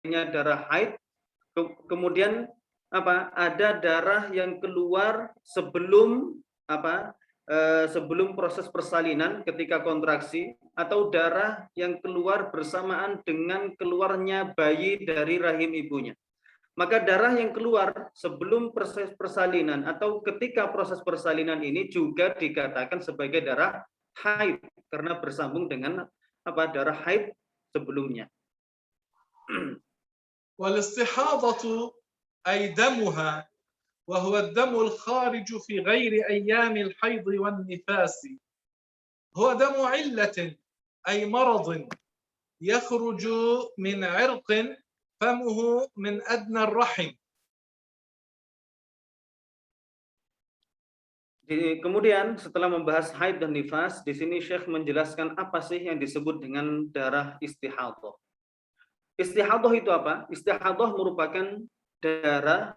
adanya darah haid, kemudian ada darah yang keluar sebelum sebelum proses persalinan ketika kontraksi, atau darah yang keluar bersamaan dengan keluarnya bayi dari rahim ibunya. Maka darah yang keluar sebelum proses persalinan atau ketika proses persalinan ini juga dikatakan sebagai darah haid karena bersambung dengan darah haid sebelumnya. والاستحاضة أي دمها وهو الدم الخارج في غير أيام الحيض والنفاس هو دم علة أي مرض يخرج من عرق فمه من أدنى الرحم. Kemudian setelah membahas haid dan nifas, di sini Syekh menjelaskan apa sih yang disebut dengan darah istihadhah. Istihadhah itu apa? Istihadhah merupakan darah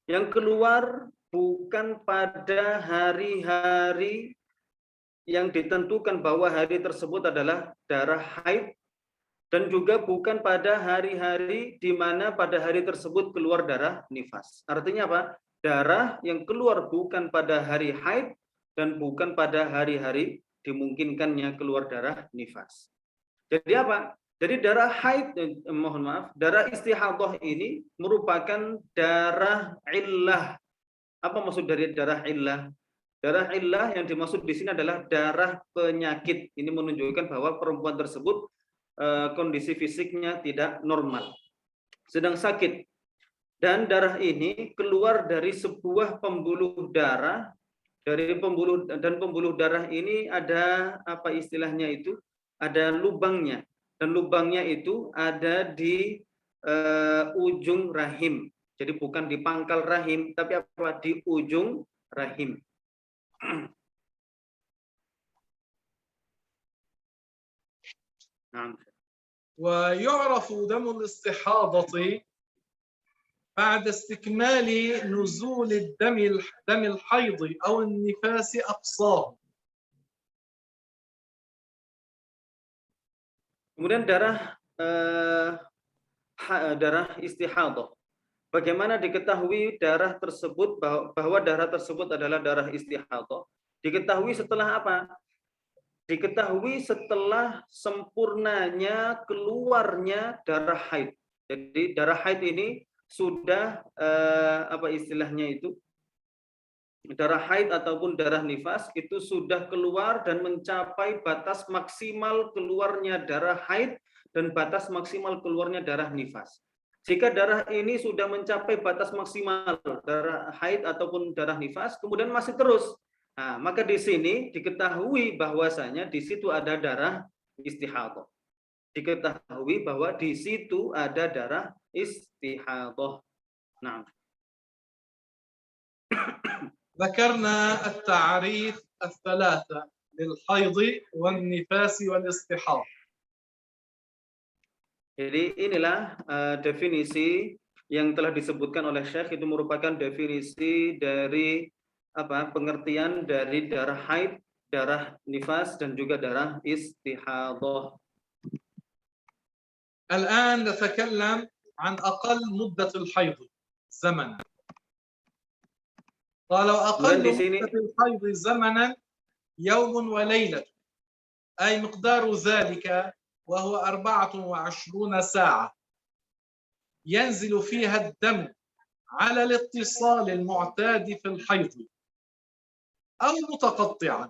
yang keluar bukan pada hari-hari yang ditentukan bahwa hari tersebut adalah darah haid, dan juga bukan pada hari-hari di mana pada hari tersebut keluar darah nifas. Artinya apa? Darah yang keluar bukan pada hari haid dan bukan pada hari-hari dimungkinkannya keluar darah nifas. Jadi apa? Jadi darah haid, darah istihadhah ini merupakan darah illah. Apa maksud dari darah illah? Darah illah yang dimaksud di sini adalah darah penyakit. Ini menunjukkan bahwa perempuan tersebut kondisi fisiknya tidak normal, sedang sakit. Dan darah ini keluar dari sebuah pembuluh darah, pembuluh darah ini ada apa istilahnya itu? Ada lubangnya, dan lubangnya itu ada di ujung rahim. Jadi bukan di pangkal rahim, tapi apa? Di ujung rahim. ويعرف دم الاستحاضة بعد استكمال نزول دم الحيض أو النفاس أقصاه. Kemudian darah istihadhah. Bagaimana diketahui darah tersebut bahwa darah tersebut adalah darah istihadhah? Diketahui setelah apa? Diketahui setelah sempurnanya keluarnya darah haid. Jadi darah haid ini sudah apa istilahnya itu? Darah haid ataupun darah nifas itu sudah keluar dan mencapai batas maksimal keluarnya darah haid dan batas maksimal keluarnya darah nifas. Jika darah ini sudah mencapai batas maksimal darah haid ataupun darah nifas, kemudian masih terus, nah, maka di sini diketahui bahwasanya di situ ada darah istihadhah. Diketahui bahwa di situ ada darah istihadhah. Nah. ذكرنا التعريف الثلاثة للحيض والنفاس والاستحاضة. Jadi inilah definisi yang telah disebutkan oleh Syekh, itu merupakan definisi dari pengertian dari darah haid, darah nifas dan juga darah istihadhah. الآن نتكلم عن أقل مدة الحيض زمنا. قالوا أقل مدة الحيض زمنا يوم وليلة، أي مقدار ذلك وهو 24 ساعة ينزل فيها الدم على الاتصال المعتاد في الحيض أو متقطعا.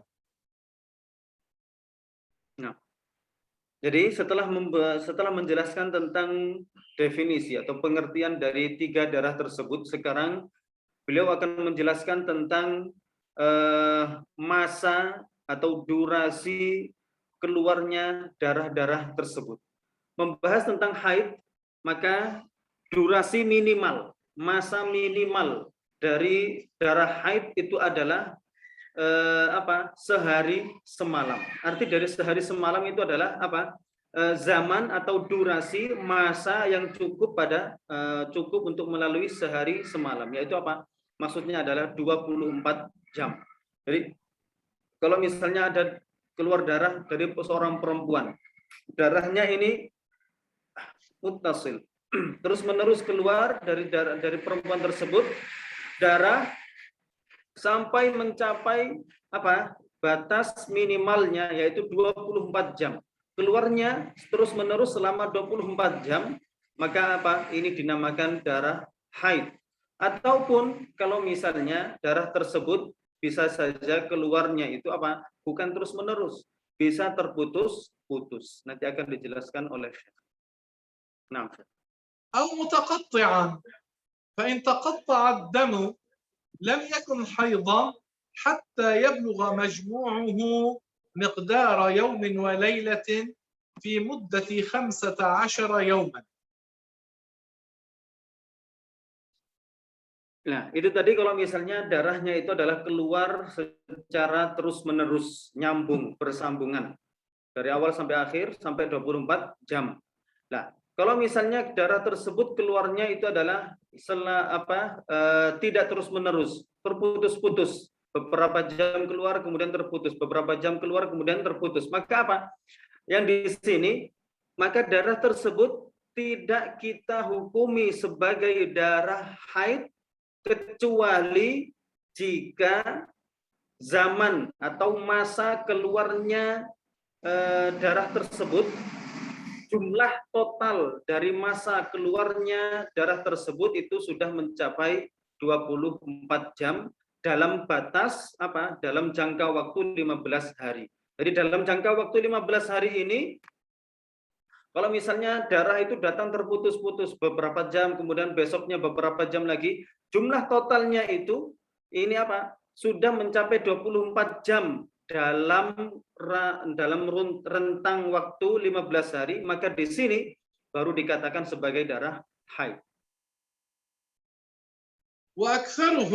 Nah, jadi setelah menjelaskan tentang definisi atau pengertian dari tiga darah tersebut, sekarang beliau akan menjelaskan tentang masa atau durasi keluarnya darah-darah tersebut. Membahas tentang haid, maka durasi minimal, masa minimal dari darah haid itu adalah sehari semalam. Arti dari sehari semalam itu adalah zaman atau durasi masa yang cukup untuk melalui sehari semalam, yaitu apa? Maksudnya adalah 24 jam. Jadi kalau misalnya ada keluar darah dari seorang perempuan, darahnya ini muttasil, terus-menerus keluar dari perempuan tersebut darah sampai mencapai apa? Batas minimalnya yaitu 24 jam. Keluarnya terus-menerus selama 24 jam, maka apa? Ini dinamakan darah haid. Ataupun kalau misalnya darah tersebut bisa saja keluarnya itu apa? Bukan terus-menerus, bisa terputus-putus. Nanti akan dijelaskan oleh Syekh. Nah, أو متقطعا، فإن تقطع الدم لم يكن حيضا حتى يبلغ مجموعه مقدار يوم وليلة في مدة 15 يوما. Nah, itu tadi kalau misalnya darahnya itu adalah keluar secara terus-menerus, nyambung, bersambungan. Dari awal sampai akhir, sampai 24 jam. Nah, kalau misalnya darah tersebut keluarnya itu adalah tidak terus-menerus, terputus-putus. Beberapa jam keluar, kemudian terputus. Beberapa jam keluar, kemudian terputus. Maka apa? Yang di sini, maka darah tersebut tidak kita hukumi sebagai darah haid, kecuali jika zaman atau masa keluarnya darah tersebut, jumlah total dari masa keluarnya darah tersebut itu sudah mencapai 24 jam dalam batas apa? Dalam jangka waktu 15 hari. Jadi dalam jangka waktu 15 hari ini, kalau misalnya darah itu datang terputus-putus beberapa jam, kemudian besoknya beberapa jam lagi, jumlah totalnya itu ini apa? Sudah mencapai 24 jam dalam rentang waktu 15 hari, maka di sini baru dikatakan sebagai darah haid. وأكثره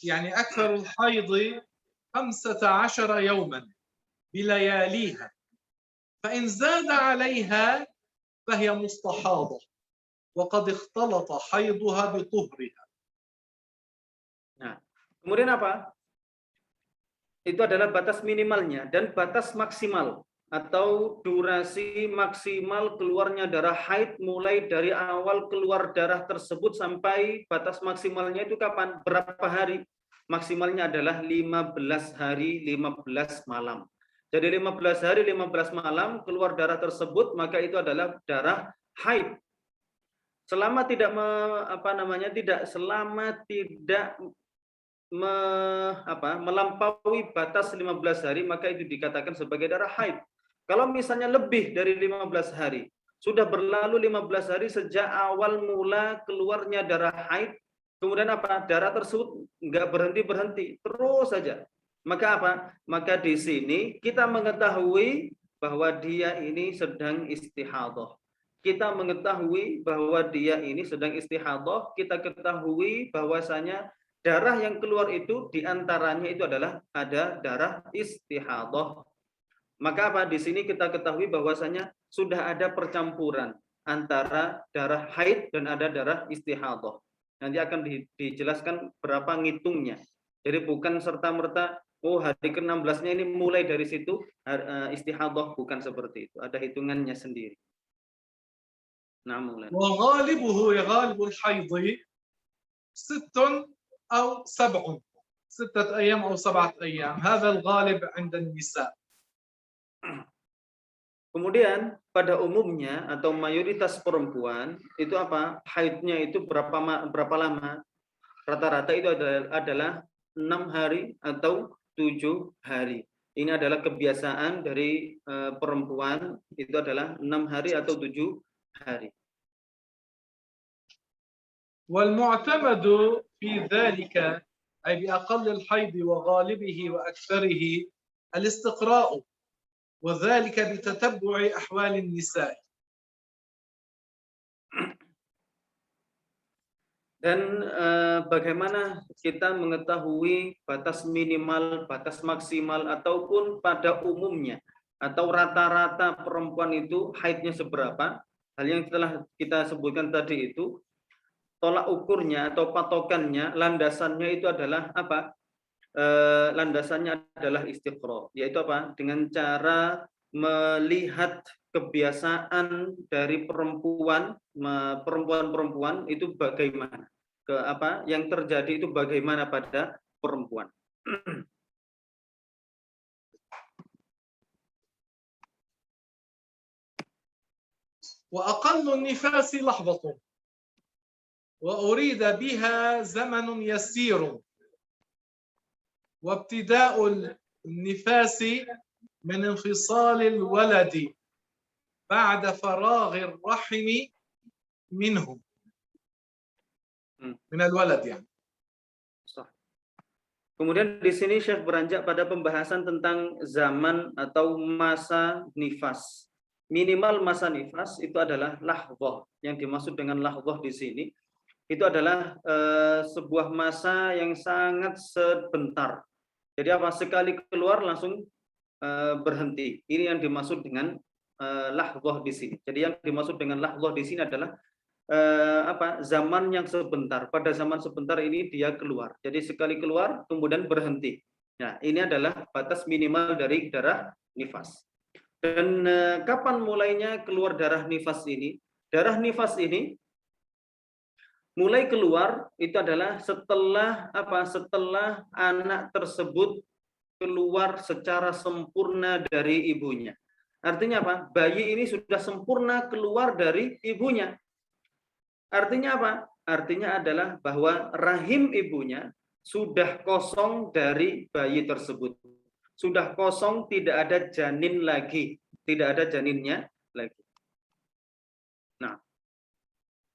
يعني أكثر الحيض 15 يوما بلياليها، فإن زاد عليها فهي مستحاضة وقد اختلط حيضها بطهرها. Nah, kemudian apa? Itu adalah batas minimalnya, dan batas maksimal atau durasi maksimal keluarnya darah haid mulai dari awal keluar darah tersebut sampai batas maksimalnya itu kapan? Berapa hari? Maksimalnya adalah 15 hari 15 malam. Jadi 15 hari 15 malam keluar darah tersebut, maka itu adalah darah haid. Selama tidak melampaui batas 15 hari, maka itu dikatakan sebagai darah haid. Kalau misalnya lebih dari 15 hari, sudah berlalu 15 hari sejak awal mula keluarnya darah haid, kemudian apa? Darah tersebut nggak berhenti terus saja. Maka apa? Maka di sini kita mengetahui bahwa dia ini sedang istihadhah. Kita mengetahui bahwa dia ini sedang istihadhah, kita ketahui bahwasanya darah yang keluar itu diantaranya itu adalah ada darah istihadhah. Maka apa? Di sini kita ketahui bahwasanya sudah ada percampuran antara darah haid dan ada darah istihadhah. Nanti akan dijelaskan berapa ngitungnya. Jadi bukan serta-merta hari ke-16-nya ini mulai dari situ istihadhah, bukan seperti itu. Ada hitungannya sendiri. Namun وغالبه غالب الحيض 6 أو 7 6 أيام أو 7 أيام، هذا الغالب عند النساء. Kemudian pada umumnya atau mayoritas perempuan itu apa? Haidnya itu berapa lama? Rata-rata itu adalah 6 hari atau 7 hari. Ini adalah kebiasaan dari perempuan, itu adalah 6 hari atau 7 hari. والمعتمد في ذلك أي بأقل الحيض وغالبه وأكثره الاستقراء، وذلك بتتبع أحوال النساء. Dan bagaimana kita mengetahui batas minimal, batas maksimal, ataupun pada umumnya atau rata-rata perempuan itu haidnya seberapa? Hal yang telah kita sebutkan tadi itu, tolak ukurnya atau patokannya, landasannya itu adalah apa? Landasannya adalah istiqra, yaitu apa? Dengan cara melihat kebiasaan dari perempuan itu bagaimana, yang terjadi itu bagaimana pada perempuan. وأقل النفاس لحظة وأريد بها زمن يسير وابتداء النفاس من انفصال الولد بعد فراغ الرحم منه من الولد يعني. Kemudian di sini Syekh beranjak pada pembahasan tentang zaman atau masa nifas. Minimal masa nifas itu adalah lahdzah. Yang dimaksud dengan lahdzah di sini itu adalah sebuah masa yang sangat sebentar. Jadi apa? Sekali keluar langsung berhenti. Ini yang dimaksud dengan lahdzah di sini. Jadi yang dimaksud dengan lahdzah di sini adalah zaman yang sebentar. Pada zaman sebentar ini dia keluar. Jadi sekali keluar kemudian berhenti. Nah, ini adalah batas minimal dari darah nifas. Dan kapan mulainya keluar darah nifas ini? Darah nifas ini mulai keluar itu adalah setelah setelah anak tersebut keluar secara sempurna dari ibunya. Artinya apa? Bayi ini sudah sempurna keluar dari ibunya. Artinya apa? Artinya adalah bahwa rahim ibunya sudah kosong dari bayi tersebut. Sudah kosong, tidak ada janin lagi. Tidak ada janinnya lagi. Nah.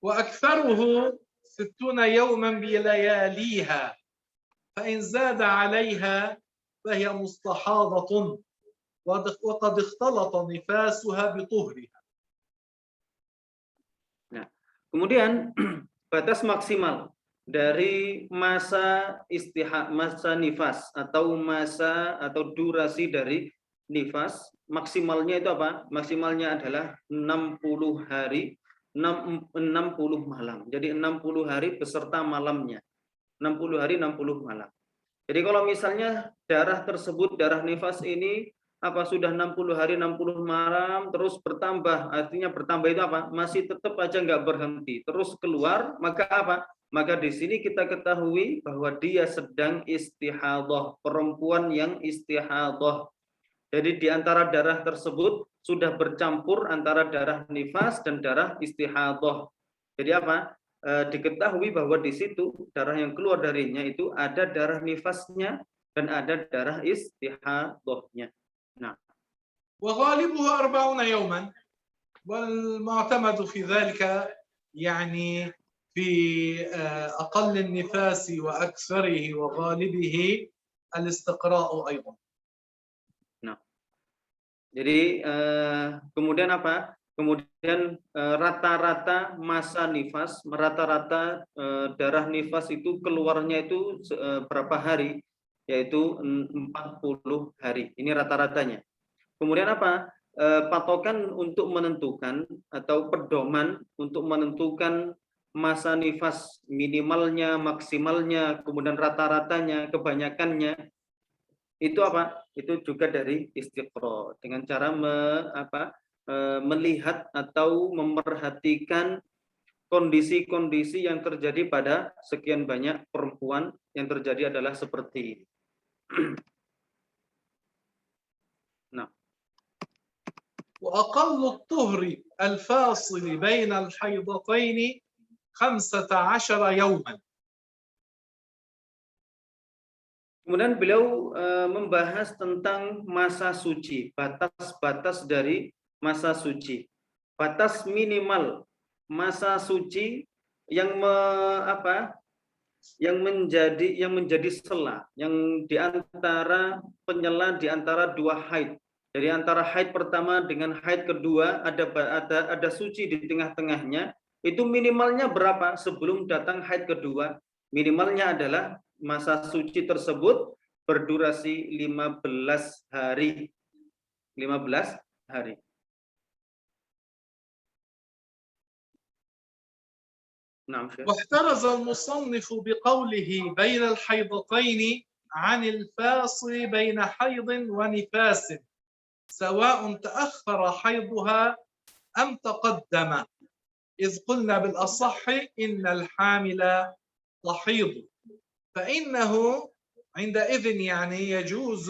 وأكثره 60 يوما بلياليها فإن زاد عليها فهي مستحاضة وقد اختلط نفاسها بطهرها. Nah, kemudian batas maksimal dari masa nifas atau durasi dari nifas maksimalnya itu apa? Maksimalnya adalah 60 hari 60 malam. Jadi 60 hari beserta malamnya. 60 hari 60 malam. Jadi kalau misalnya darah tersebut, darah nifas ini sudah 60 hari 60 malam terus bertambah, artinya bertambah itu apa? Masih tetap aja nggak berhenti, terus keluar, maka apa? Maka di sini kita ketahui bahwa dia sedang istihadhah, perempuan yang istihadhah. Jadi di antara darah tersebut sudah bercampur antara darah nifas dan darah istihadhah. Jadi apa? Diketahui bahwa di situ darah yang keluar darinya itu ada darah nifasnya dan ada darah istihadhahnya. Nah. وغالبها 40 يوما والمعتمد في ذلك يعني في أقل النفاس وأكثره وغالبه الاستقراء أيضا. Nah. Jadi kemudian apa? Kemudian rata-rata masa nifas, rata-rata darah nifas itu keluarnya itu berapa hari? Yaitu 40 hari. Ini rata-ratanya. Kemudian apa? Patokan untuk menentukan atau pedoman untuk menentukan masa nifas minimalnya, maksimalnya, kemudian rata-ratanya, kebanyakannya itu apa? Itu juga dari istiqra, dengan cara melihat atau memperhatikan kondisi-kondisi yang terjadi pada sekian banyak perempuan yang terjadi adalah seperti ini. Nah. وأقل الطهر الفاصل بين الحيضتين 15 يوما. Kemudian beliau membahas tentang masa suci, batas-batas dari masa suci. Batas minimal masa suci yang menjadi sela, yang diantara penyela di antara dua haid. Jadi antara haid pertama dengan haid kedua ada suci di tengah-tengahnya. Itu minimalnya berapa sebelum datang haid kedua? Minimalnya adalah masa suci tersebut berdurasi 15 hari. 15 hari. واحترز المصنف بقوله بين الحيضتين عن الفاصل بين حيض ونفاس سواء تأخر حيضها أم تقدم، إذ قلنا بالأصح إن الحامل تحيض، فإنه عندئذ يعني يجوز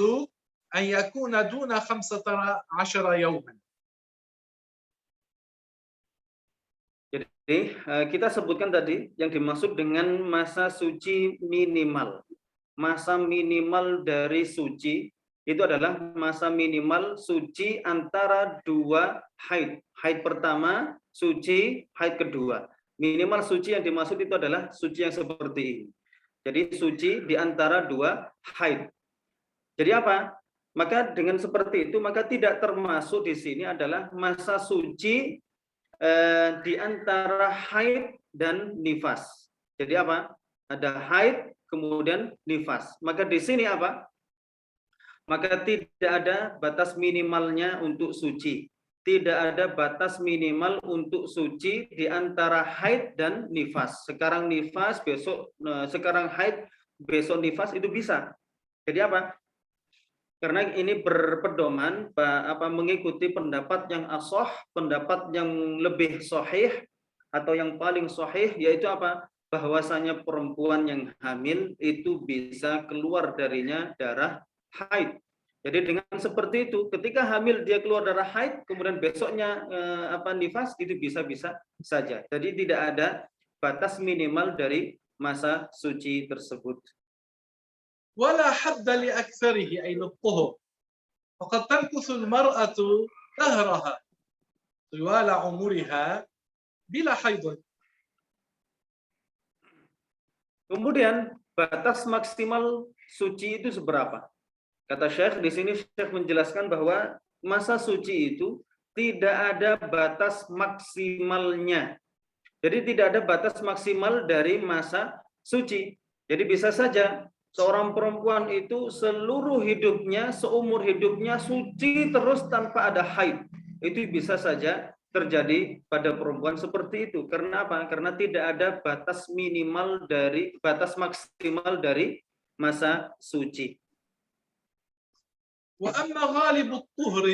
أن يكون دون 15 يوما. Jadi kita sebutkan tadi yang dimaksud dengan masa suci minimal. Masa minimal dari suci itu adalah masa minimal suci antara dua haid. Haid pertama, suci, haid kedua. Minimal suci yang dimaksud itu adalah suci yang seperti ini. Jadi suci di antara dua haid. Jadi apa? Maka dengan seperti itu, maka tidak termasuk di sini adalah masa suci di antara haid dan nifas. Jadi apa? Ada haid, kemudian nifas. Maka di sini apa? Maka tidak ada batas minimalnya untuk suci. Tidak ada batas minimal untuk suci di antara haid dan nifas. Sekarang nifas, besok sekarang haid, besok nifas, itu bisa. Jadi apa? Karena ini berpedoman mengikuti pendapat yang ashah, pendapat yang lebih sahih atau yang paling sahih, yaitu apa? Bahwasanya perempuan yang hamil itu bisa keluar darinya darah haid. Jadi dengan seperti itu, ketika hamil dia keluar darah haid, kemudian besoknya nifas, itu bisa-bisa saja. Jadi tidak ada batas minimal dari masa suci tersebut. ولا حد لأكثره أي للطهر، فقد تمكث المرأة دهرها طوال عمرها بلا حيض. Kemudian batas maksimal suci itu seberapa? Kata Syekh di sini, Syekh menjelaskan bahwa masa suci itu tidak ada batas maksimalnya. Jadi tidak ada batas maksimal dari masa suci. Jadi bisa saja seorang perempuan itu seluruh hidupnya, seumur hidupnya suci terus tanpa ada haid. Itu bisa saja terjadi pada perempuan seperti itu. Karena apa? Karena tidak ada batas maksimal dari masa suci. وأما غالب الطهر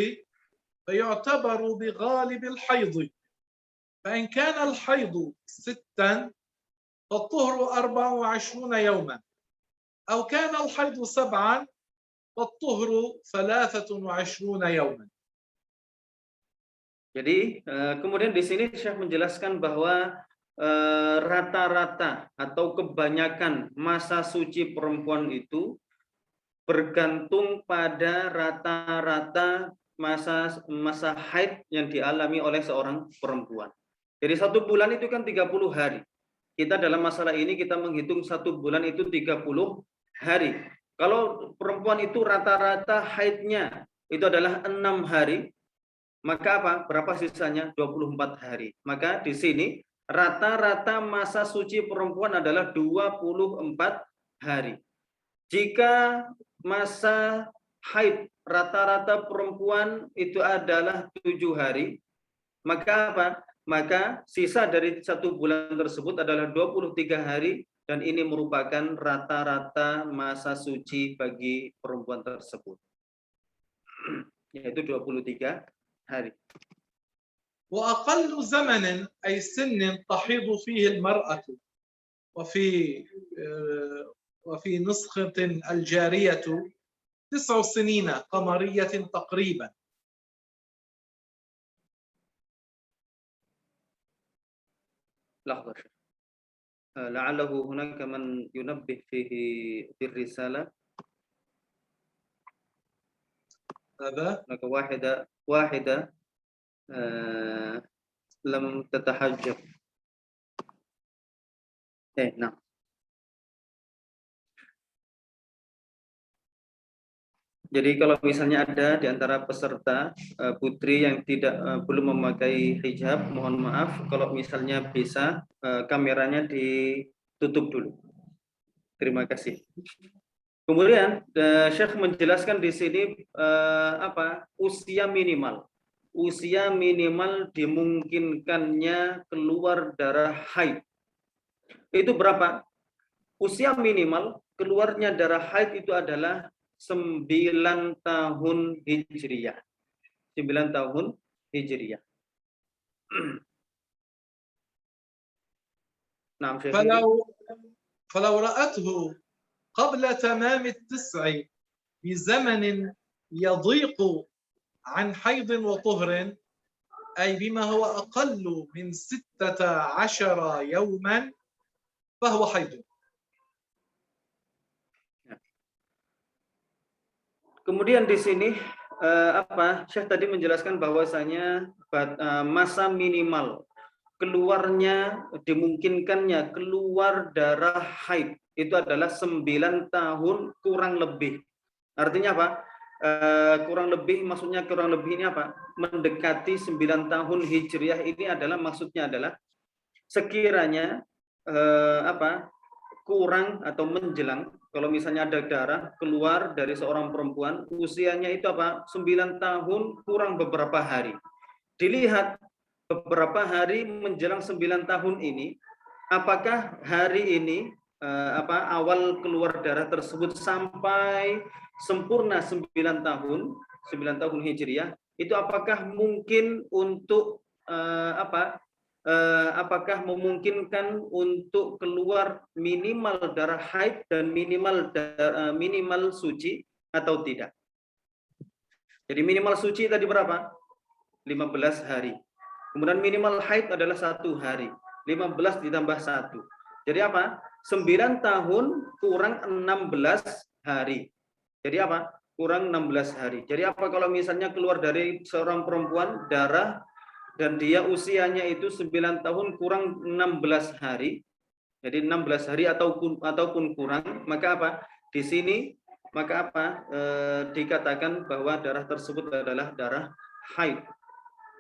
فيعتبر بغالب الحيض، فإن كان الحيض 6 فالطهر 24 يوما، أو كان الحيض 7 فالطهر 23 يوما. Jadi kemudian di sini Syekh menjelaskan bahwa rata-rata atau kebanyakan masa suci perempuan itu bergantung pada rata-rata masa haid yang dialami oleh seorang perempuan. Jadi 1 bulan itu kan 30 hari. Kita dalam masalah ini kita menghitung 1 bulan itu 30 hari. Kalau perempuan itu rata-rata haidnya itu adalah 6 hari, maka apa? Berapa sisanya? 24 hari. Maka di sini rata-rata masa suci perempuan adalah 24 hari. Jika masa haid rata-rata perempuan itu adalah 7 hari, maka apa? Maka sisa dari 1 bulan tersebut adalah 23 hari, dan ini merupakan rata-rata masa suci bagi perempuan tersebut, yaitu 23 hari. وأقل زمن أي سن تحيض فيه المرأة وفي نسخة الجارية 9 سنين قمرية تقريبا. لحظة، لعله هناك من ينبه فيه في الرسالة. هذا هناك واحدة لم تتحجب. نعم. Jadi kalau misalnya ada di antara peserta putri yang belum memakai hijab, mohon maaf kalau misalnya bisa kameranya ditutup dulu. Terima kasih. Kemudian Syekh menjelaskan di sini usia minimal. Usia minimal dimungkinkannya keluar darah haid. Itu berapa? Usia minimal keluarnya darah haid itu adalah 9 tahun Hijriyah. 9 tahun Hijriah. Nah, فلو رأته قبل تمام التسع بزمن يضيق عن حيض وطهر أي بما هو أقل من 16 يوما فهو حيض. Kemudian di sini Syekh tadi menjelaskan bahwasanya masa minimal keluarnya, dimungkinkannya keluar darah haid itu adalah 9 tahun kurang lebih. Artinya apa? Kurang lebih, maksudnya kurang lebih ini apa? Mendekati 9 tahun Hijriah ini adalah maksudnya adalah sekiranya kurang atau menjelang, kalau misalnya ada darah keluar dari seorang perempuan, usianya itu apa? 9 tahun kurang beberapa hari. Dilihat beberapa hari menjelang 9 tahun ini, apakah hari ini awal keluar darah tersebut sampai sempurna 9 tahun Hijriah, itu apakah mungkin untuk apakah memungkinkan untuk keluar minimal darah haid dan minimal suci atau tidak. Jadi minimal suci tadi berapa? 15 hari. Kemudian minimal haid adalah 1 hari. 15 ditambah 1. Jadi apa? 9 tahun kurang 16 hari. Jadi apa? Kurang 16 hari. Jadi apa kalau misalnya keluar dari seorang perempuan darah dan dia usianya itu 9 tahun kurang 16 hari. Jadi 16 hari ataupun kurang, maka apa? Di sini maka apa? Dikatakan bahwa darah tersebut adalah darah haid.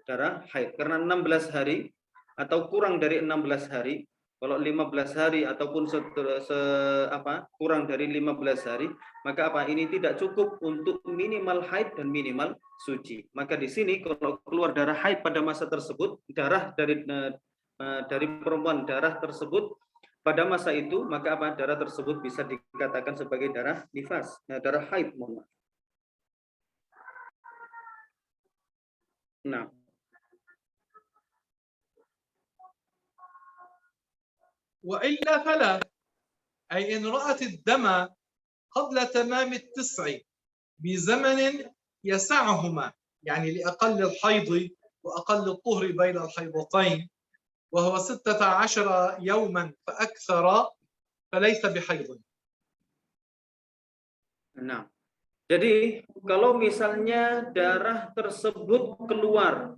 Darah haid karena 16 hari atau kurang dari 16 hari. Kalau 15 hari ataupun kurang dari 15 hari, maka apa? Ini tidak cukup untuk minimal haid dan minimal suci. Maka di sini kalau keluar darah haid pada masa tersebut, darah dari perempuan darah tersebut pada masa itu, maka apa? Darah tersebut bisa dikatakan sebagai darah nifas, darah haid, mohon maaf. Nah, وإلا فلا، أي إن رأت الدم قبل تمام التسع بزمن يسعهما، يعني لأقل الحيض وأقل الطهر بين الحيضتين وهو 16 يوما فأكثر فليس بحيض. Nah, jadi kalau misalnya darah tersebut keluar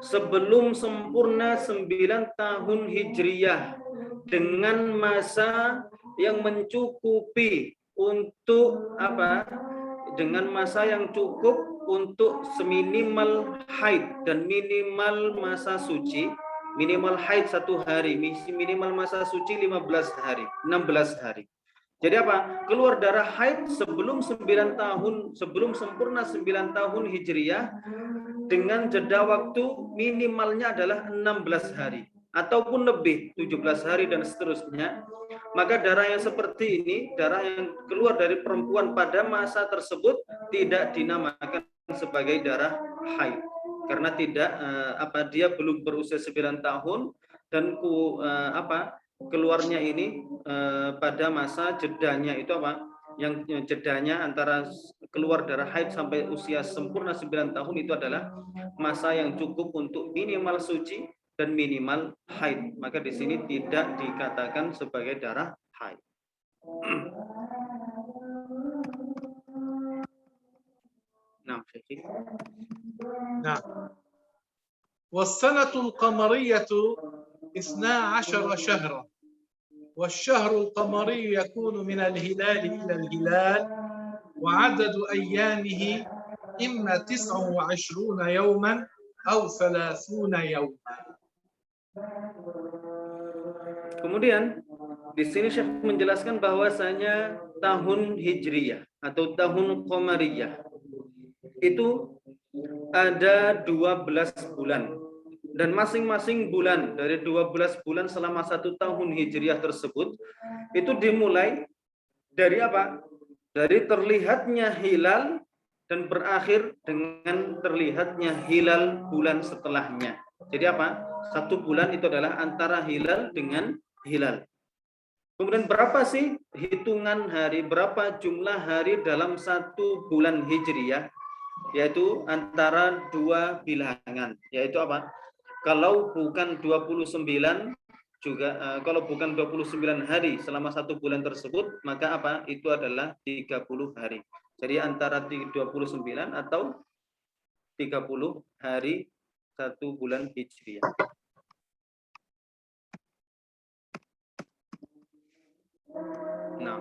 sebelum sempurna 9 tahun Hijriah dengan masa yang mencukupi untuk apa? Dengan masa yang cukup untuk seminimal haid dan minimal masa suci, minimal haid 1 hari, minimal masa suci 15 hari, 16 hari. Jadi apa? Keluar darah haid sebelum 9 tahun, sebelum sempurna 9 tahun Hijriah dengan jeda waktu minimalnya adalah 16 hari ataupun lebih, 17 hari dan seterusnya. Maka darah yang seperti ini, darah yang keluar dari perempuan pada masa tersebut tidak dinamakan sebagai darah haid karena tidak dia belum berusia 9 tahun dan keluarnya ini pada masa jedanya itu apa? Yang jedanya antara keluar darah haid sampai usia sempurna 9 tahun itu adalah masa yang cukup untuk minimal suci dan minimal haid. Maka di sini tidak dikatakan sebagai darah haid. Nah, والسنة القمرية 12 شهرا والشهر القمري يكون من الهلال إلى الهلال وعدد أيامه إما 29 يوما أو 30 يوما. Kemudian di sini Syekh menjelaskan bahwasanya tahun Hijriyah atau tahun Qamariyah itu ada 12 bulan. Dan masing-masing bulan dari 12 bulan selama 1 tahun Hijriah tersebut itu dimulai dari apa? Dari terlihatnya hilal dan berakhir dengan terlihatnya hilal bulan setelahnya. Jadi apa? 1 bulan itu adalah antara hilal dengan hilal. Kemudian berapa sih hitungan hari, berapa jumlah hari dalam 1 bulan Hijriyah? Yaitu antara 2 bilangan. Yaitu apa? Kalau bukan 29 juga kalau bukan 29 hari selama 1 bulan tersebut, maka apa? Itu adalah 30 hari. Jadi antara 29 atau 30 hari 1 bulan Hijriah. Nah.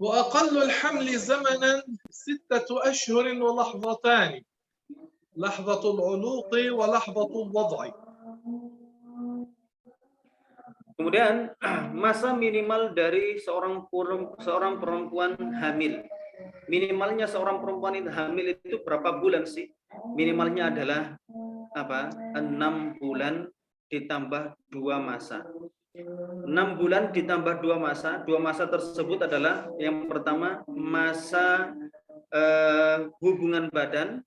وأقل الحمل زمنا 6 أشهر ولحظتان لحظة العلوق ولحظة الوضع. Kemudian masa minimal dari seorang perempuan hamil. Minimalnya seorang perempuan itu hamil itu berapa bulan sih? Minimalnya adalah apa? 6 bulan ditambah 2 masa. 6 bulan ditambah 2 masa. 2 masa tersebut adalah yang pertama masa hubungan badan,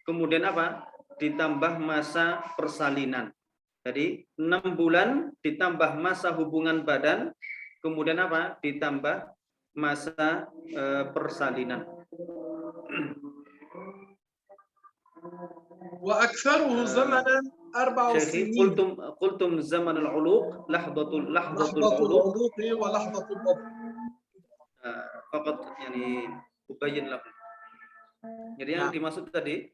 kemudian apa? Ditambah masa persalinan. Jadi 6 bulan ditambah masa hubungan badan, kemudian apa? Ditambah masa persalinan. وأكثره زمنا 4 سنين. قلتم زمن العلوق لحظة العلوق ولحظة الوضع. فقط يعني أبين لكم. Jadi yang dimaksud tadi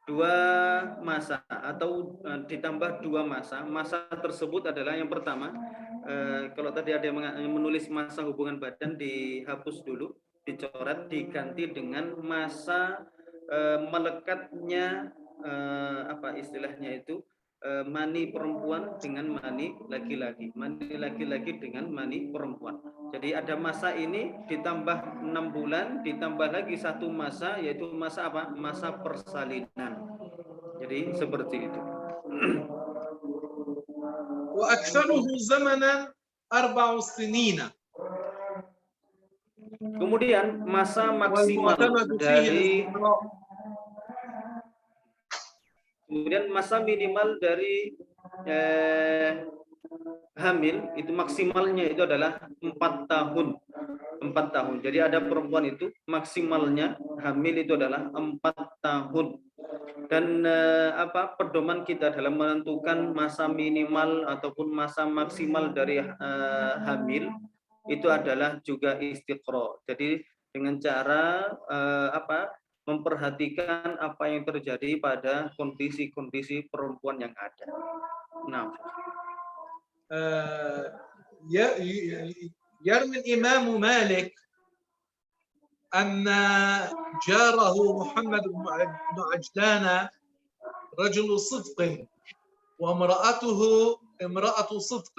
2 masa atau ditambah 2 masa. Masa tersebut adalah yang pertama, kalau tadi ada yang menulis masa hubungan badan, dihapus dulu, dicoret, diganti dengan masa melekatnya apa istilahnya itu mani perempuan dengan mani laki-laki, mani laki-laki dengan mani perempuan. Jadi ada masa ini ditambah 6 bulan, ditambah lagi 1 masa, yaitu masa apa? Masa persalinan. Jadi seperti itu. وأكثره زمنا 4 سنين. Kemudian masa maksimal dari kemudian masa minimal dari hamil itu maksimalnya itu adalah 4 tahun. 4 tahun. Jadi ada perempuan itu maksimalnya hamil itu adalah 4 tahun. Dan apa pedoman kita dalam menentukan masa minimal ataupun masa maksimal dari hamil itu adalah juga istiqra. Jadi dengan cara apa memperhatikan apa yang terjadi pada kondisi-kondisi perempuan yang ada. Nah, يروي الإمام مالك أن جاره محمد بن عجلان رجل صدق وامرأته امرأة صدق،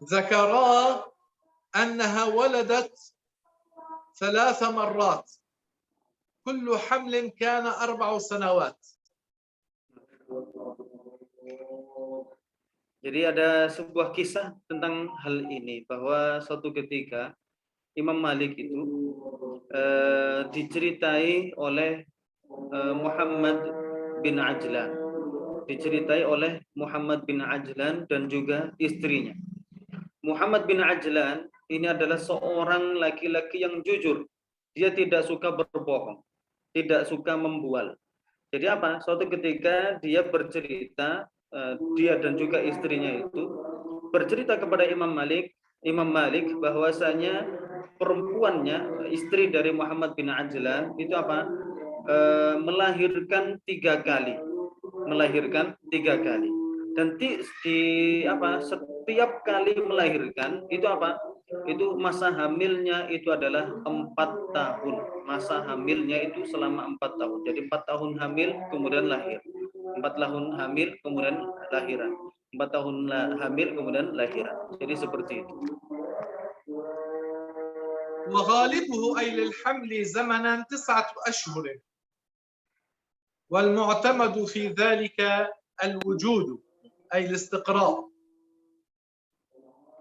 ذكرا أنها ولدت 3 مرات، كل حمل كان 4 سنوات. Jadi ada sebuah kisah tentang hal ini, bahwa suatu ketika Imam Malik itu diceritai oleh Muhammad bin Ajlan, diceritai oleh Muhammad bin Ajlan dan juga istrinya. Muhammad bin Ajlan ini adalah seorang laki-laki yang jujur. Dia tidak suka berbohong, tidak suka membual. Jadi apa? Suatu ketika dia bercerita, dia dan juga istrinya itu bercerita kepada Imam Malik bahwasanya perempuannya, istri dari Muhammad bin Ajlan itu apa? Melahirkan 3 kali. Melahirkan 3 kali. Dan setiap kali melahirkan itu apa? Itu masa hamilnya itu adalah 4 tahun. Masa hamilnya itu selama 4 tahun. Jadi 4 tahun hamil kemudian lahir. 4 tahun hamil kemudian lahiran. 4 tahun hamil kemudian lahiran. Jadi seperti itu. وغالبه أي للحمل زمنا 9 أشهر، والمعتمد في ذلك الوجود أي الاستقراء.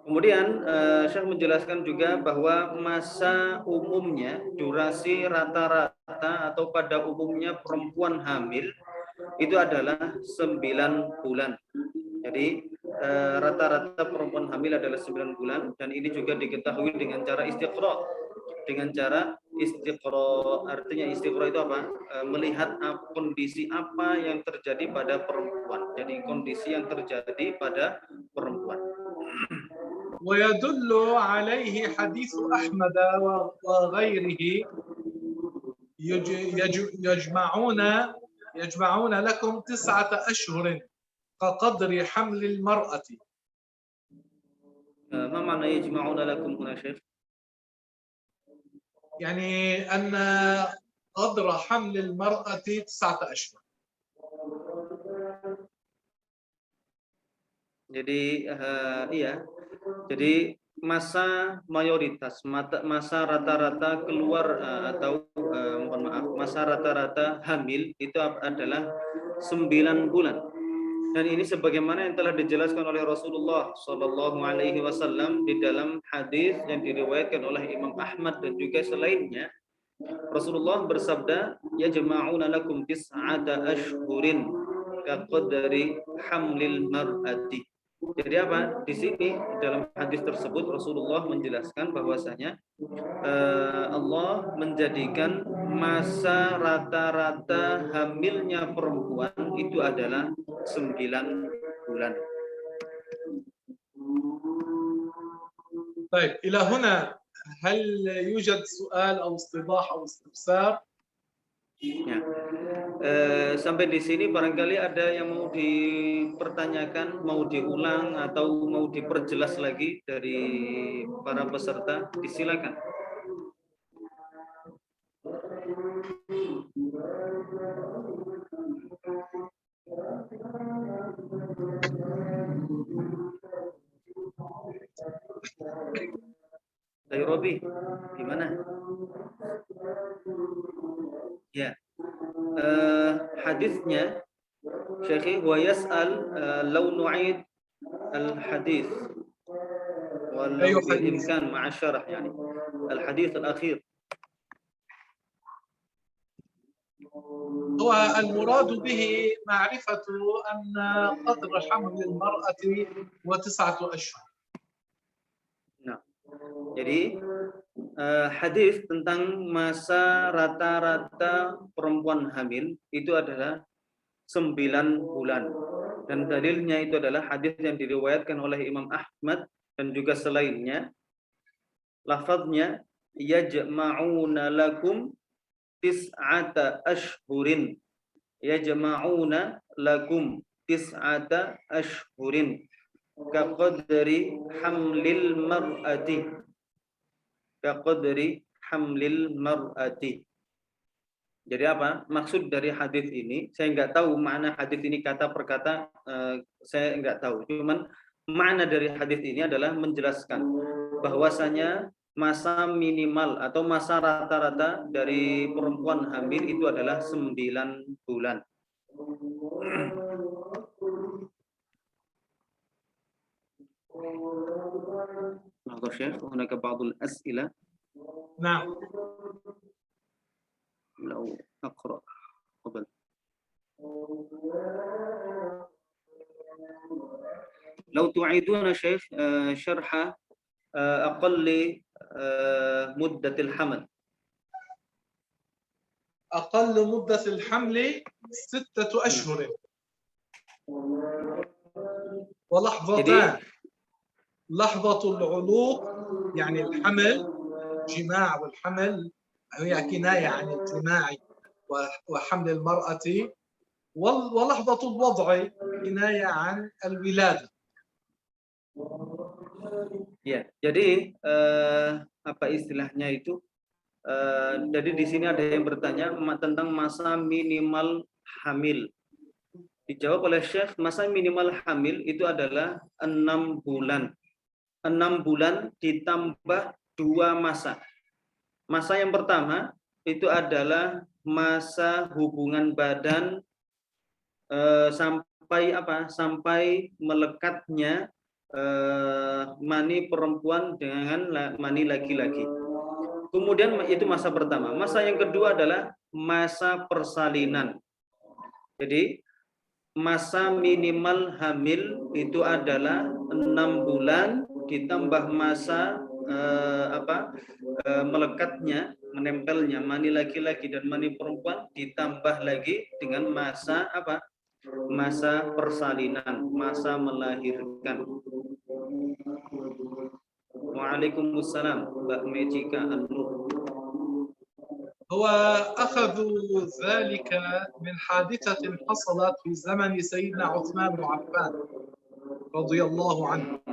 Kemudian Syekh menjelaskan juga bahwa masa umumnya, durasi rata-rata atau pada umumnya perempuan hamil itu adalah 9 bulan. Jadi rata-rata perempuan hamil adalah 9 bulan, dan ini juga diketahui dengan cara istiqra. Dengan cara istiqra, artinya istiqra itu apa? Melihat kondisi apa yang terjadi pada perempuan. Jadi kondisi yang terjadi pada perempuan. ويدل عليه حديث أحمد وغيره يجمعون لكم 9 أشهر كقدر حمل المرأة. ما معنى يجمعون لكم هنا شيخ؟ يعني أن قدر حمل المرأة 9 أشهر. Jadi iya, jadi masa mayoritas, masa rata-rata keluar atau mohon maaf, masa rata-rata hamil itu adalah 9 bulan. Dan ini sebagaimana yang telah dijelaskan oleh Rasulullah Shallallahu Alaihi Wasallam di dalam hadis yang diriwayatkan oleh Imam Ahmad dan juga selainnya. Rasulullah bersabda, ya jama'una lakum tis'ata ashhurin kaqadri hamlil mar'ati. Jadi apa? Di sini dalam hadis tersebut Rasulullah menjelaskan bahwasanya Allah menjadikan masa rata-rata hamilnya perempuan itu adalah 9 bulan. طيب إلى هنا هل يوجد سؤال أو استيضاح أو استفسار؟ Ya. Sampai di sini barangkali ada yang mau dipertanyakan, mau diulang atau mau diperjelas lagi dari para peserta, disilakan. Dari Robi, gimana? Ya, hadisnya Syekhi wa yas'al law nu'id al-hadis walau bil imkan ma'a syarah, yani al-hadis al-akhir. هو المراد به معرفة أن قدر حمل المرأة هو 9 أشهر. Nah, jadi hadis tentang masa rata-rata perempuan hamil itu adalah 9 bulan. Dan dalilnya itu adalah hadis yang diriwayatkan oleh Imam Ahmad dan juga selainnya. Lafaznya yajma'una lakum tis'ata ashhurin. Yajma'una lakum tis'ata ashhurin kaqadri hamlil mar'ati. Kaqadri hamlil mar'ati. Jadi apa maksud dari hadis ini? Saya nggak tahu makna hadis ini kata per kata, saya nggak tahu. Cuman makna dari hadis ini adalah menjelaskan bahwasanya masa minimal atau masa rata-rata dari perempuan hamil itu adalah 9 bulan. Nah, Syekh, هناك بعض الأسئلة. نعم. لو أقرأ قبل. لو تعيدون شيخ شرح أقل مدة الحمل. أقل مدة الحمل 6 أشهر ولحظتان. لحظة العلوق يعني الحمل، جماع والحمل هي كناية عن الجماع وحمل المرأة، ولحظة الوضع كناية عن الولادة. Ya, jadi apa istilahnya itu? Jadi di sini ada yang bertanya tentang masa minimal hamil. Dijawab oleh Syekh, masa minimal hamil itu adalah 6 bulan. 6 bulan ditambah 2 masa. Masa yang pertama itu adalah masa hubungan badan sampai melekatnya mani perempuan dengan mani laki-laki. Kemudian itu masa pertama. Masa yang kedua adalah masa persalinan. Jadi masa minimal hamil itu adalah 6 bulan ditambah masa melekatnya, menempelnya mani laki-laki dan mani perempuan, ditambah lagi dengan masa masa persalinan, masa melahirkan. Waalaikumsalam, Mbak Mejika An-Nur. هو أخذوا ذلك من حادثة حصلت في زمن سيدنا عثمان بن عفان رضي الله عنه.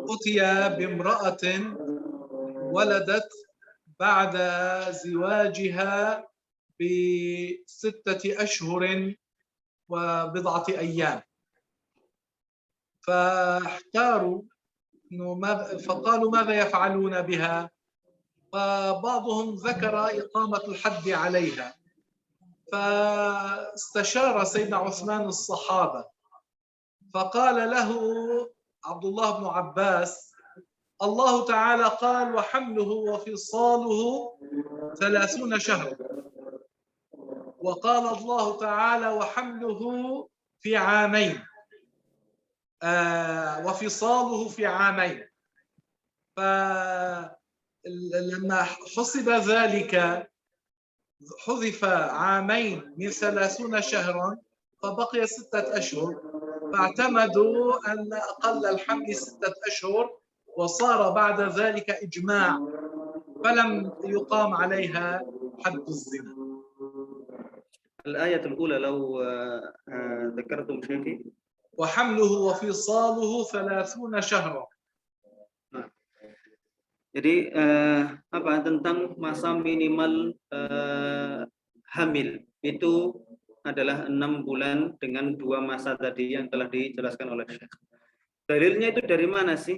أتي بامرأة ولدت بعد زواجها ب6 أشهر وبضعة أيام، فاحتاروا فقالوا ماذا يفعلون بها؟ وبعضهم ذكر إقامة الحد عليها، فاستشار سيدنا عثمان الصحابة فقال له عبد الله بن عباس: الله تعالى قال وحمله وفصاله 30 شهرا، وقال الله تعالى وحمله في عامين وفصاله في عامين. فلما حسب ذلك حذف عامين من 30 شهرا فبقي 6 أشهر، فاعتمدوا أن أقل الحمل 6 أشهر، وصار بعد ذلك إجماع، فلم يقام عليها حد الزنا. الآية الأولى لو ذكرتم شيخي. وحمله وفصاله 30 شهرا. Jadi tentang masa minimal hamil itu adalah 6 bulan dengan 2 masa tadi yang telah dijelaskan oleh Syekh. Dalilnya itu dari mana sih?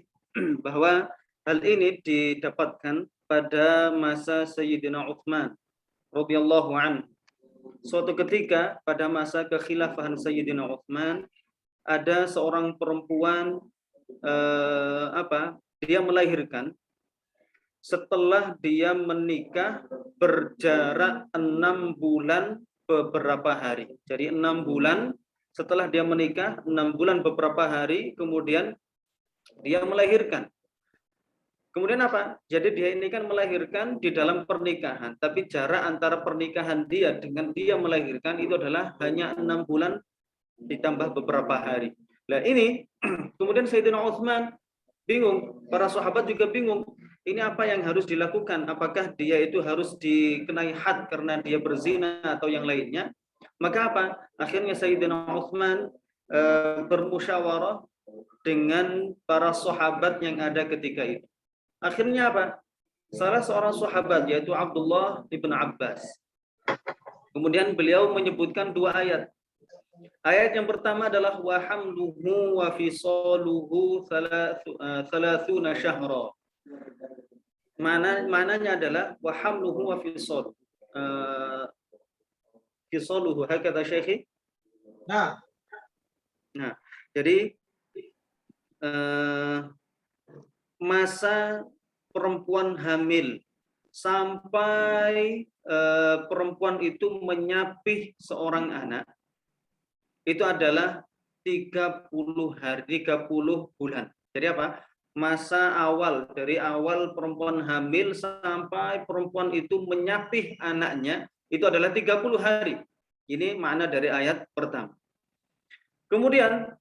Bahwa hal ini didapatkan pada masa Sayyidina Utsman radhiyallahu anhu. Suatu ketika pada masa kekhilafahan Sayyidina Utsman, ada seorang perempuan dia melahirkan setelah dia menikah berjarak 6 bulan beberapa hari. Jadi 6 bulan setelah dia menikah, 6 bulan beberapa hari, kemudian dia melahirkan. Kemudian apa? Jadi dia ini kan melahirkan di dalam pernikahan, tapi jarak antara pernikahan dia dengan dia melahirkan itu adalah hanya 6 bulan ditambah beberapa hari. Nah ini kemudian Sayyidina Utsman bingung, para sahabat juga bingung. Ini apa yang harus dilakukan? Apakah dia itu harus dikenai had karena dia berzina atau yang lainnya? Maka apa? Akhirnya Sayyidina Utsman bermusyawarah dengan para sahabat yang ada ketika itu. Akhirnya apa? Salah seorang sahabat yaitu Abdullah ibn Abbas. Kemudian beliau menyebutkan 2 ayat. Ayat yang pertama adalah wa hamluhu wa fisaluhu 30 syahra. Mananya adalah wa hamluhu wa fisaluhu. Fisaluhu hakata syekhi. Nah, jadi masa perempuan hamil sampai perempuan itu menyapih seorang anak itu adalah 30 hari, 30 bulan. Jadi apa? Masa awal, dari awal perempuan hamil sampai perempuan itu menyapih anaknya itu adalah 30 hari. Ini makna dari ayat pertama. Kemudian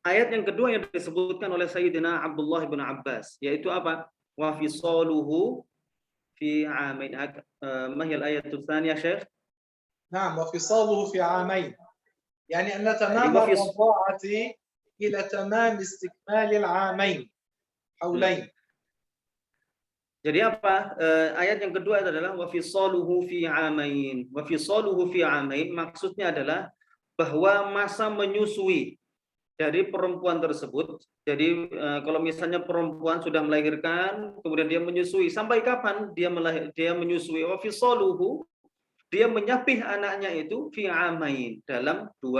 ayat yang kedua yang disebutkan oleh Sayyidina Abdullah bin Abbas yaitu apa? Wa fisaluhu fi amain. Ma hiya al-ayat ats-tsaniyah, Syekh? Naam, wa fisaluhu fi amain. يعني أن تمام الرضاعة إلى تمام استكمال العامين حولين. Jadi apa? Ayat yang kedua adalah wa fisaluhu fi amain. Wa fisaluhu fi amain maksudnya adalah bahwa masa menyusui dari perempuan tersebut. Jadi kalau misalnya perempuan sudah melahirkan, kemudian dia menyusui, sampai kapan dia menyusui? Wa fisaluhu, dia menyapih anaknya itu fi amain, dalam 2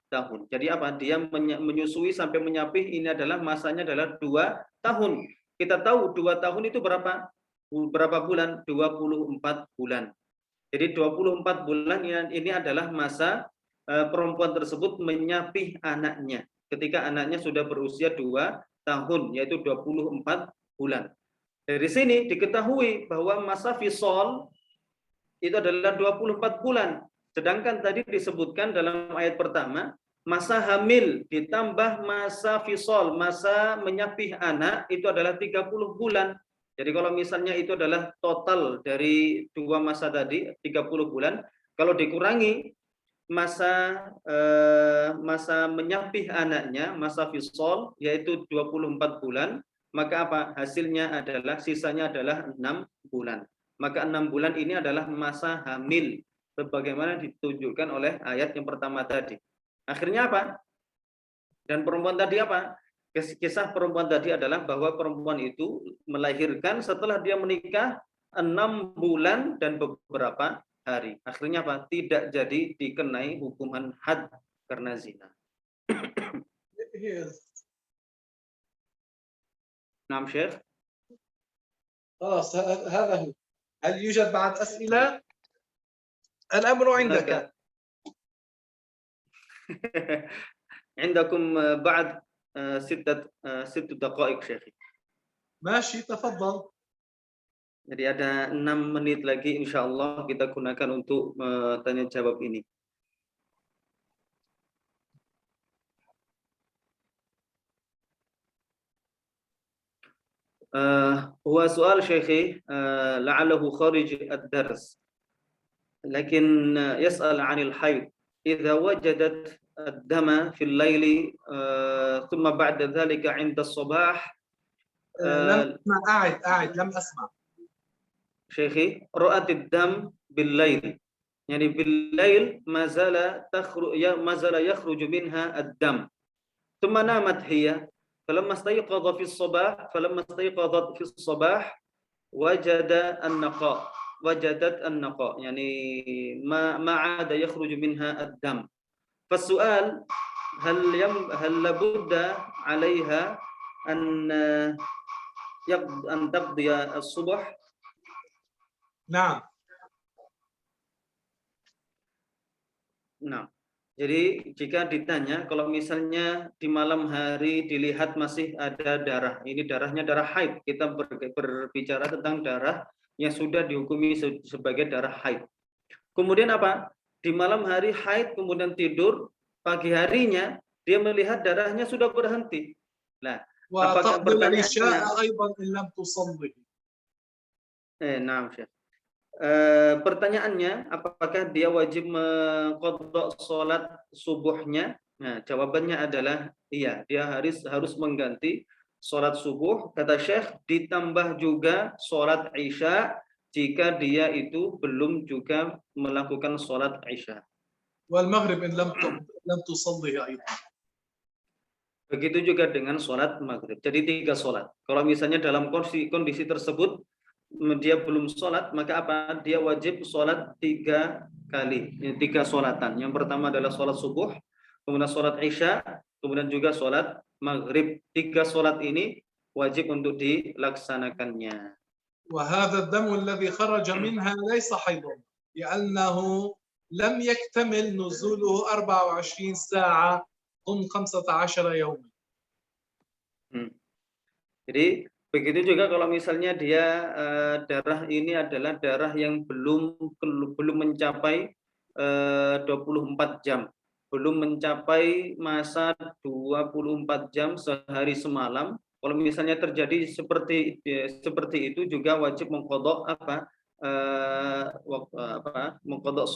tahun. Jadi apa? Dia menyusui sampai menyapih ini adalah masanya adalah 2 tahun. Kita tahu 2 tahun itu berapa? Berapa bulan? 24 bulan. Jadi 24 bulan ini adalah masa perempuan tersebut menyapih anaknya. Ketika anaknya sudah berusia 2 tahun, yaitu 24 bulan. Dari sini diketahui bahwa masa fisol itu adalah 24 bulan. Sedangkan tadi disebutkan dalam ayat pertama, masa hamil ditambah masa fisol, masa menyapih anak itu adalah 30 bulan. Jadi kalau misalnya itu adalah total dari 2 masa tadi, 30 bulan, kalau dikurangi masa menyapih anaknya, masa fisol yaitu 24 bulan, maka apa? Hasilnya adalah sisanya adalah 6 bulan. Maka 6 bulan ini adalah masa hamil sebagaimana ditunjukkan oleh ayat yang pertama tadi. Akhirnya apa? Dan perempuan tadi apa? Kisah perempuan tadi adalah bahwa perempuan itu melahirkan setelah dia menikah 6 bulan dan beberapa hari. Akhirnya apa? Tidak jadi dikenai hukuman had karena zina. Naam Syekh. خلاص هذا هو. هل يوجد بعد أسئلة؟ الأمر عندك. عندكم بعد 6 دقائق Syekh. ماشي تفضل. Jadi ada 6 menit lagi insya Allah kita gunakan untuk tanya jawab ini. هو سؤال شيخي لعله خارج الدرس لكن يسأل عن الحيض إذا وجدت الدم في الليل ثم بعد ذلك عند الصباح لم أسمع. أعد لم أسمع. شيخي رأت الدم بالليل يعني بالليل ما زال يخرج منها الدم ثم نامت هي فلما استيقظت في الصباح وجدت النقاء يعني ما عاد يخرج منها الدم فالسؤال هل لابد عليها أن تقضي الصبح؟ نعم. Nah, jadi jika ditanya kalau misalnya di malam hari dilihat masih ada darah, ini darahnya darah haid, kita berbicara tentang darah yang sudah dihukumi sebagai darah haid. Kemudian apa? Di malam hari haid kemudian tidur, pagi harinya dia melihat darahnya sudah berhenti. Nah, apakah pertanyaannya, apakah dia wajib mengqadha sholat subuhnya? Nah, jawabannya adalah iya, dia harus mengganti sholat subuh. Kata Syekh, ditambah juga sholat isya jika dia itu belum juga melakukan sholat isya. Wal maghrib in lam tusalliha aidan. Begitu juga dengan sholat maghrib. Jadi 3 sholat. Kalau misalnya dalam kondisi tersebut dia belum sholat, maka apa? Dia wajib sholat 3 kali, 3 sholatan. Yang pertama adalah sholat subuh, kemudian sholat isya, kemudian juga sholat maghrib. 3 sholat ini wajib untuk dilaksanakannya. وهذا الدم الذي خرج منها ليس حيضا لأنه لم يكتمل نزوله 24 ساعة ضمن 15 يوما. Jadi begitu juga kalau misalnya dia darah ini adalah darah yang belum mencapai 24 jam, belum mencapai masa 24 jam sehari semalam. Kalau misalnya terjadi seperti itu juga wajib mengqadha mengqadha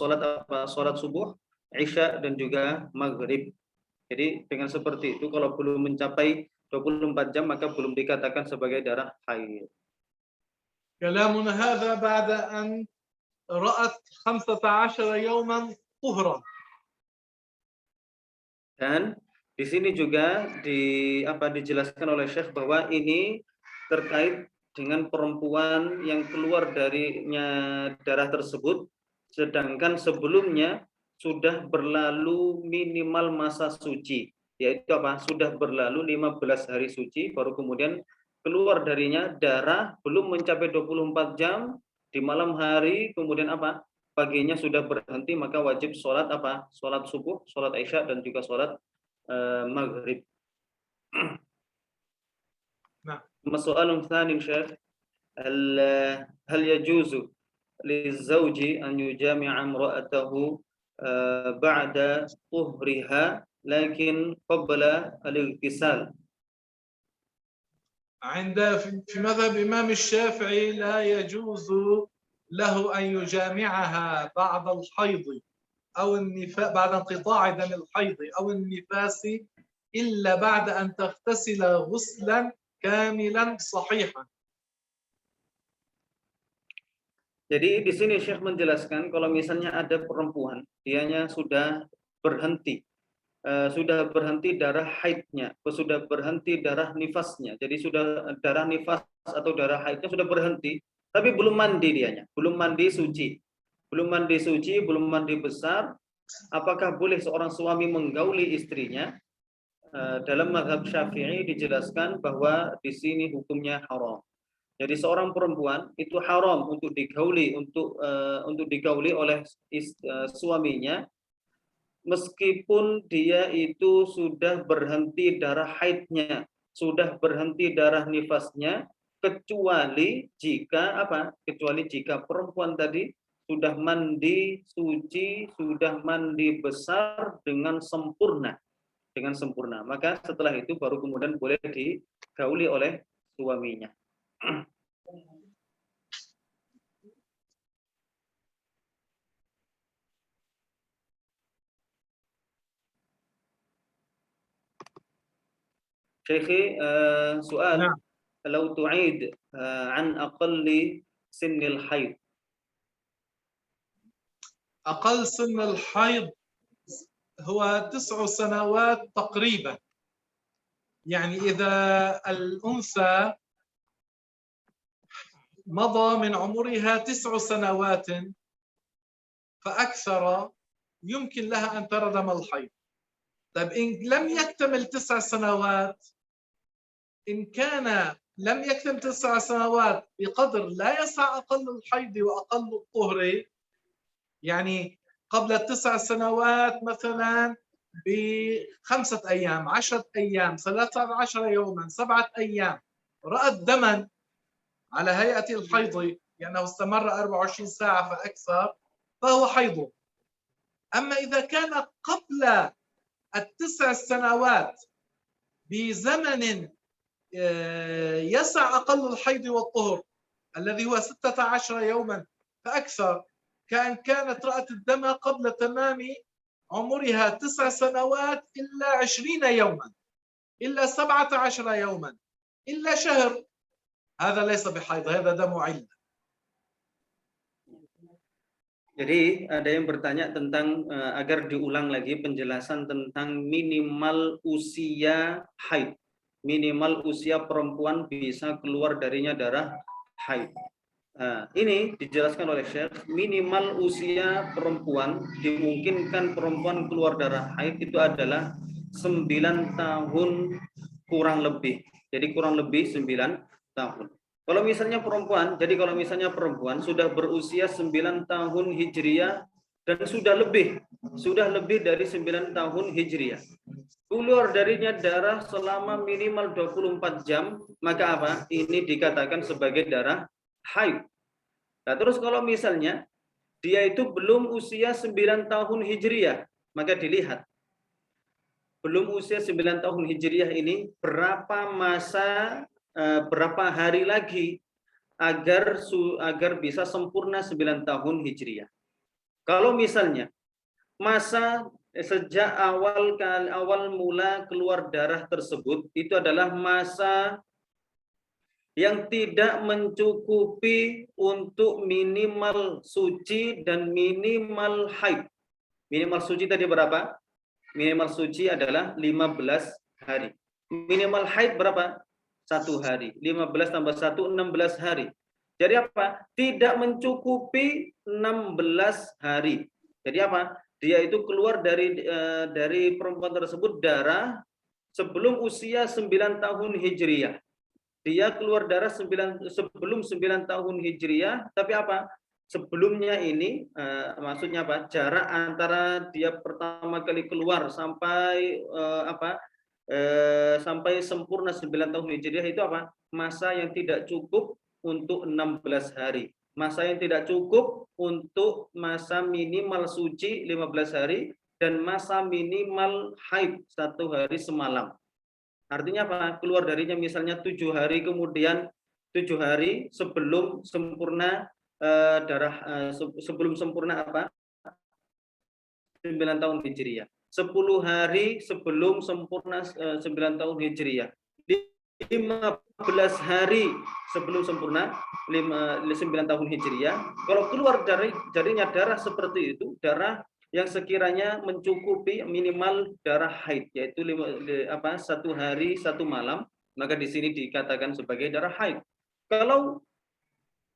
sholat subuh, isya dan juga maghrib. Jadi dengan seperti itu kalau belum mencapai 24 jam maka belum dikatakan sebagai darah haid. كلامنا هذا بعد أن رأت 15 يوما طهرا. Dan di sini juga dijelaskan oleh Syekh bahwa ini terkait dengan perempuan yang keluar darinya darah tersebut sedangkan sebelumnya sudah berlalu minimal masa suci, yaitu apa? Sudah berlalu 15 hari suci, baru kemudian keluar darinya darah, belum mencapai 24 jam, di malam hari, kemudian apa? Paginya sudah berhenti, maka wajib sholat apa? Sholat subuh, sholat isya, dan juga sholat maghrib. نعم. Soal tsani, Syekh, hal yajuzu للزوج أن يجامع امرأته بعد طهرها لكن قبل الاغتسال. في مذهب الإمام الشافعي لا يجوز له أن يجامعها بعد الحيض أو النفاس، بعد انقطاع دم الحيض أو النفاس، إلا بعد أن تغتسل غسلا كاملا صحيحا. Jadi di sini Syekh menjelaskan kalau misalnya ada perempuan, dianya sudah berhenti darah haidnya, sudah berhenti darah nifasnya. Jadi sudah darah nifas atau darah haidnya sudah berhenti, tapi belum mandi dianya, belum mandi suci, belum mandi besar. Apakah boleh seorang suami menggauli istrinya? Dalam mazhab Syafi'i dijelaskan bahwa di sini hukumnya haram. Jadi seorang perempuan itu haram untuk digauli oleh suaminya, meskipun dia itu sudah berhenti darah haidnya, sudah berhenti darah nifasnya, kecuali jika perempuan tadi sudah mandi suci, sudah mandi besar dengan sempurna. Maka setelah itu baru kemudian boleh digauli oleh suaminya. شيخي سؤال نعم. لو تعيد عن أقل سن الحيض. أقل سن الحيض هو 9 سنوات تقريبا. يعني إذا الأنثى مضى من عمرها 9 سنوات فأكثر يمكن لها أن ترى دم الحيض. طيب إن لم يكتمل 9 سنوات، إن كان لم يكتمل 9 سنوات بقدر لا يسع أقل الحيض وأقل الطهر، يعني قبل 9 سنوات مثلا ب5 أيام، 10 أيام، 13 يوما، 7 أيام، رأت دما على هيئة الحيض لأنه استمر 24 ساعة فأكثر، فهو حيض. أما إذا كان قبل 9 سنوات بزمن يسع أقل الحيض والطهر الذي هو 16 يوما فأكثر، كانت رأت الدم قبل تمام عمرها 9 سنوات إلا 20 يوما، إلا 17 يوما، إلا شهر، هذا ليس بحيض، هذا دم علة. Jadi ada yang bertanya tentang agar diulang lagi penjelasan tentang minimal usia haid. Minimal usia perempuan bisa keluar darinya darah haid. Nah, ini dijelaskan oleh Syekh, minimal usia perempuan, dimungkinkan perempuan keluar darah haid itu adalah 9 tahun kurang lebih. Jadi kurang lebih 9 tahun. Kalau misalnya perempuan sudah berusia 9 tahun Hijriah dan sudah lebih dari 9 tahun Hijriah, keluar darinya darah selama minimal 24 jam, maka apa? Ini dikatakan sebagai darah haid. Nah, terus kalau misalnya dia itu belum usia 9 tahun Hijriah, maka dilihat belum usia 9 tahun Hijriah ini berapa hari lagi agar bisa sempurna 9 tahun Hijriah. Kalau misalnya masa sejak awal mula keluar darah tersebut itu adalah masa yang tidak mencukupi untuk minimal suci dan minimal haid. Minimal suci tadi berapa? Minimal suci adalah 15 hari. Minimal haid berapa? 1 hari. 15 tambah 1, 16 hari. Jadi apa? Tidak mencukupi 16 hari. Jadi apa? dia itu keluar dari perempuan tersebut darah sebelum usia 9 tahun Hijriyah. Dia keluar darah sebelum 9 tahun Hijriyah, tapi apa? Sebelumnya ini maksudnya apa? Jarak antara dia pertama kali keluar sampai sampai sempurna 9 tahun Hijriah itu apa? Masa yang tidak cukup untuk 16 hari. Masa yang tidak cukup untuk masa minimal suci 15 hari dan masa minimal haid 1 hari semalam. Artinya apa? Keluar darinya misalnya 7 hari, kemudian 7 hari sebelum sempurna sebelum sempurna apa? 9 tahun Hijriah. 10 hari sebelum sempurna 9 tahun Hijriah. 15 hari sebelum sempurna 9 tahun Hijriah. Kalau keluar darinya darah seperti itu, darah yang sekiranya mencukupi minimal darah haid, yaitu 1 hari 1 malam, maka di sini dikatakan sebagai darah haid. Kalau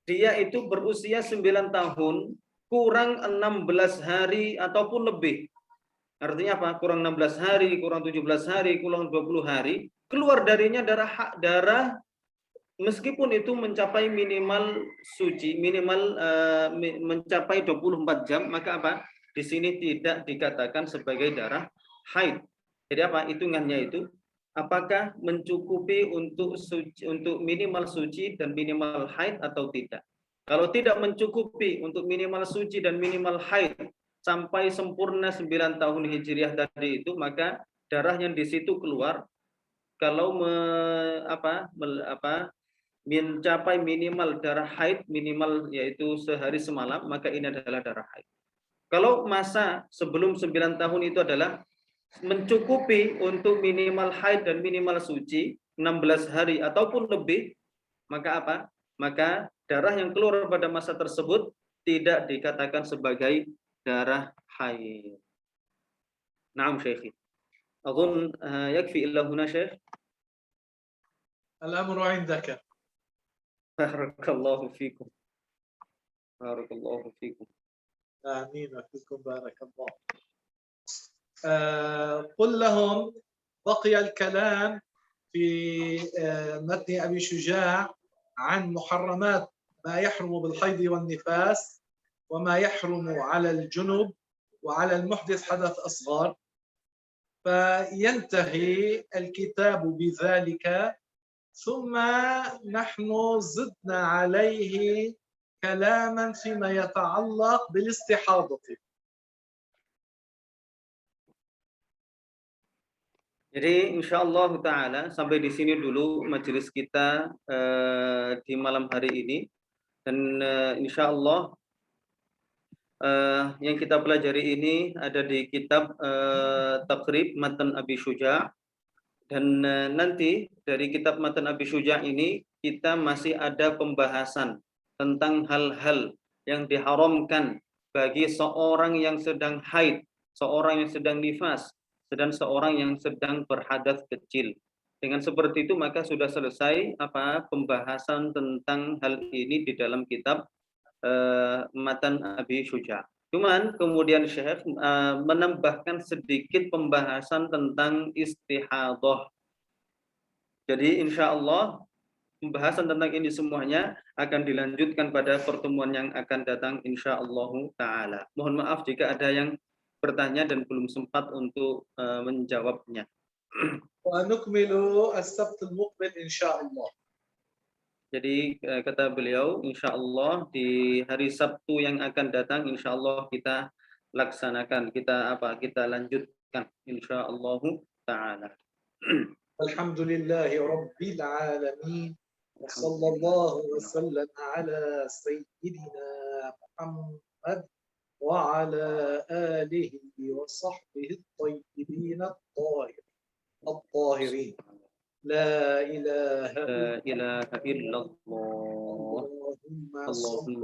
dia itu berusia 9 tahun kurang 16 hari ataupun lebih, artinya apa? Kurang 16 hari, kurang 17 hari, kurang 20 hari, keluar darinya darah meskipun itu mencapai minimal suci, minimal mencapai 24 jam, maka apa? Di sini tidak dikatakan sebagai darah haid. Jadi apa? Hitungannya itu apakah mencukupi untuk minimal suci dan minimal haid atau tidak. Kalau tidak mencukupi untuk minimal suci dan minimal haid sampai sempurna 9 tahun Hijriah tadi itu, maka darah yang di situ keluar kalau mencapai minimal darah haid, minimal yaitu sehari semalam, maka ini adalah darah haid. Kalau masa sebelum 9 tahun itu adalah mencukupi untuk minimal haid dan minimal suci 16 hari ataupun lebih, maka apa? Maka darah yang keluar pada masa tersebut tidak dikatakan sebagai darah haid. Naam Syekh. أظن يكفي إلا هنا شيخ. الأمر عندك. بارك الله فيكم. بارك الله فيكم. آمين وفيكم بارك الله. قل لهم بقي الكلام في متن أبي شجاع عن محرمات ما يحرم بالحيض والنفاس وما يحرم على الجنب وعلى المحدث حدث أصغر، فينتهي الكتاب بذلك، ثم نحن زدنا عليه كلاما فيما يتعلق بالاستحاضة. Jadi insyaallah taala sampai di sini dulu majelis kita di malam hari ini, dan insyaallah yang kita pelajari ini ada di kitab Taqrib Matan Abi Syuja', dan nanti dari kitab Matan Abi Syuja' ini kita masih ada pembahasan tentang hal-hal yang diharamkan bagi seorang yang sedang haid, seorang yang sedang nifas, dan seorang yang sedang berhadas kecil. Dengan seperti itu maka sudah selesai pembahasan tentang hal ini di dalam kitab Matan Abi Syuja'. Cuman kemudian Syekh menambahkan sedikit pembahasan tentang istihadah. Jadi insya Allah pembahasan tentang ini semuanya akan dilanjutkan pada pertemuan yang akan datang insya Allah taala. Mohon maaf jika ada yang bertanya dan belum sempat untuk menjawabnya. ونكمل السبت المقبل إن شاء الله. Jadi kata beliau, insya Allah di hari Sabtu yang akan datang, insya Allah kita laksanakan, kita lanjutkan, insya Allah taala. Alhamdulillah Rabbil Alamin. Sallallahu wasallam ala Sayyidina Muhammad wa ala alihi wa sahbihi at-tayyibin at-tahirin. لا إله إلا الله. اللهم صل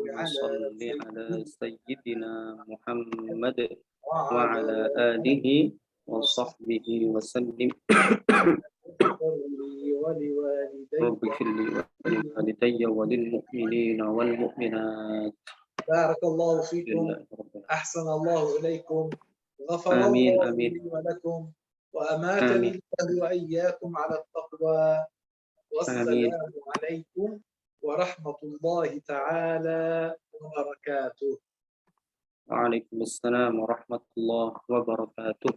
على سيدنا محمد وعلى آله وصحبه وسلم. رب اغفر لي ولوالدي وللمؤمنين والمؤمنات. بارك الله فيكم. أحسن الله إليكم. غفر آمين الله آمين لي ولكم وأماتني آمين الله وإياكم على التقوى. آمين. والسلام عليكم ورحمة الله تعالى وبركاته. وعليكم السلام ورحمة الله وبركاته.